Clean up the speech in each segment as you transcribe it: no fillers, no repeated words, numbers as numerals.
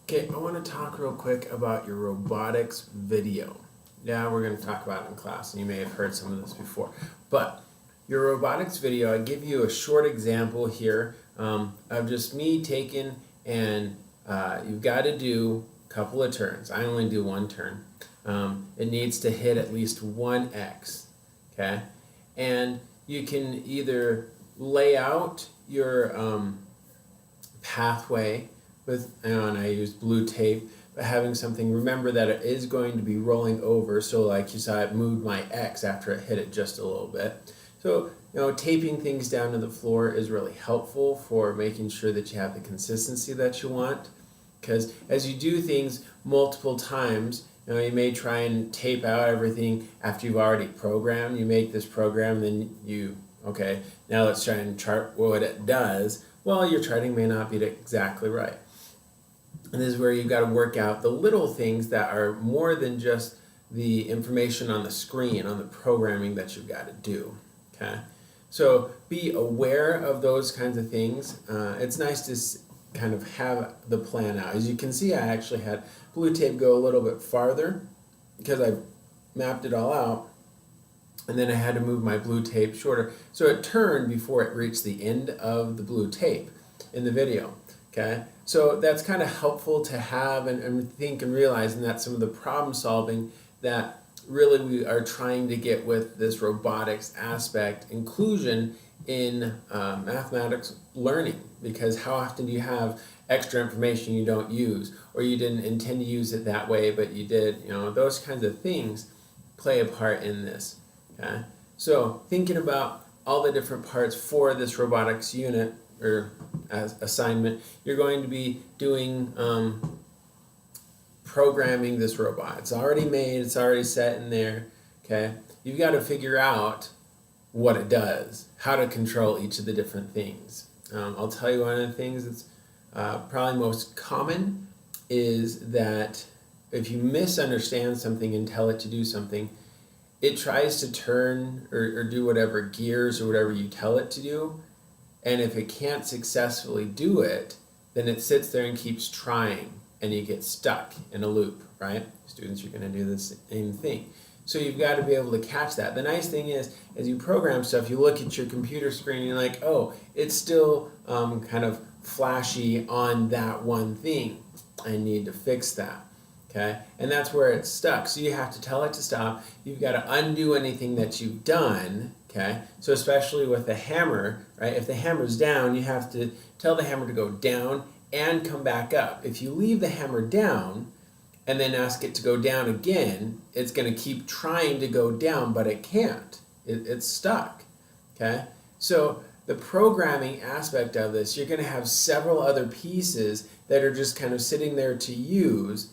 Okay, I want to talk real quick about your robotics video. Yeah, we're going to talk about it in class, and you may have heard some of this before. But your robotics video, I give you a short example here of just me taking and you've got to do a couple of turns. I only do one turn. It needs to hit at least one X, okay? And you can either lay out your pathway with, and I use blue tape, but having something, remember that it is going to be rolling over, so like you saw it moved my X after it hit it just a little bit. So, taping things down to the floor is really helpful for making sure that you have the consistency that you want, because as you do things multiple times, you may try and tape out everything after you've already programmed. You make this program, then okay, now let's try and chart what it does. Well, your charting may not be exactly right. And this is where you've got to work out the little things that are more than just the information on the screen, on the programming that you've got to do. Okay? So be aware of those kinds of things. It's nice to kind of have the plan out. As you can see, I actually had blue tape go a little bit farther because I mapped it all out. And then I had to move my blue tape shorter. So it turned before it reached the end of the blue tape in the video. Okay? So that's kind of helpful to have and think and realize, and that's some of the problem solving that really we are trying to get with this robotics aspect, inclusion in mathematics learning, because how often do you have extra information you don't use, or you didn't intend to use it that way, but you did, those kinds of things play a part in this. Okay? So thinking about all the different parts for this robotics unit or assignment, you're going to be doing programming this robot. It's already made, it's already set in there. Okay? You've got to figure out what it does, how to control each of the different things. I'll tell you one of the things that's probably most common is that if you misunderstand something and tell it to do something, it tries to turn or do whatever gears or whatever you tell it to do, and if it can't successfully do it, then it sits there and keeps trying, and you get stuck in a loop, right? Students are going to do the same thing. So you've got to be able to catch that. The nice thing is, as you program stuff, you look at your computer screen and you're like, oh, it's still kind of flashy on that one thing. I need to fix that. Okay? And that's where it's stuck. So you have to tell it to stop. You've got to undo anything that you've done. Okay? So especially with the hammer, right? If the hammer's down, you have to tell the hammer to go down and come back up. If you leave the hammer down and then ask it to go down again, it's going to keep trying to go down, but it can't. It's stuck. Okay? So the programming aspect of this, you're going to have several other pieces that are just kind of sitting there to use,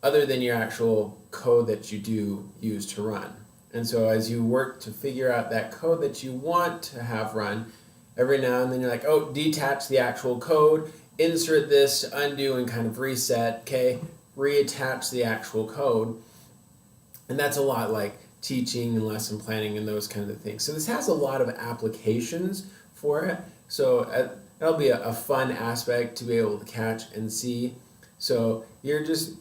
other than your actual code that you do use to run. And so as you work to figure out that code that you want to have run, every now and then you're like, oh, detach the actual code, insert this to undo and kind of reset, okay, reattach the actual code. And that's a lot like teaching and lesson planning and those kinds of things. So this has a lot of applications for it. So that'll be a fun aspect to be able to catch and see. So you're just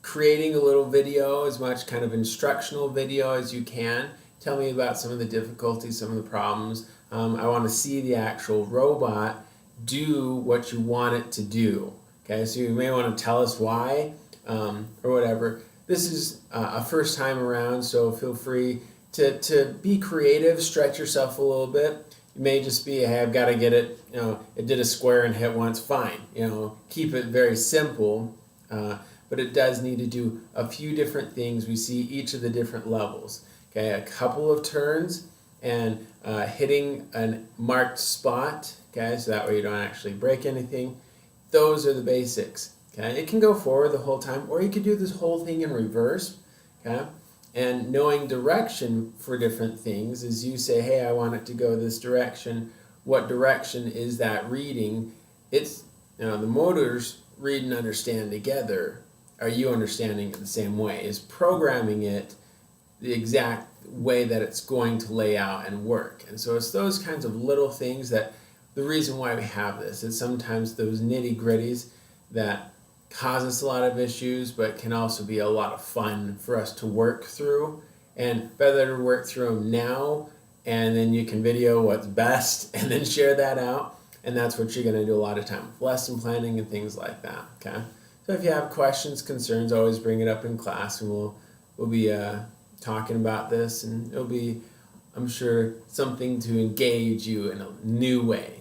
creating a little video, as much kind of instructional video as you can. Tell me about some of the difficulties, some of the problems. I want to see the actual robot do what you want it to do. Okay, so you may want to tell us why or whatever. This is a first time around, so feel free to be creative, stretch yourself a little bit. It may just be, hey, I've got to get it, it did a square and hit once, fine. Keep it very simple. But it does need to do a few different things. We see each of the different levels. Okay, a couple of turns and hitting a marked spot. Okay, so that way you don't actually break anything. Those are the basics. Okay, it can go forward the whole time, or you could do this whole thing in reverse. Okay, and knowing direction for different things is you say, hey, I want it to go this direction. What direction is that reading? It's the motors read and understand together. Are you understanding it the same way? Is programming it the exact way that it's going to lay out and work? And so it's those kinds of little things that the reason why we have this is sometimes those nitty-gritties that cause us a lot of issues, but can also be a lot of fun for us to work through. And better to work through them now, and then you can video what's best and then share that out. And that's what you're going to do a lot of time with lesson planning and things like that. Okay. So if you have questions, concerns, always bring it up in class, and we'll be talking about this, and it'll be, I'm sure, something to engage you in a new way.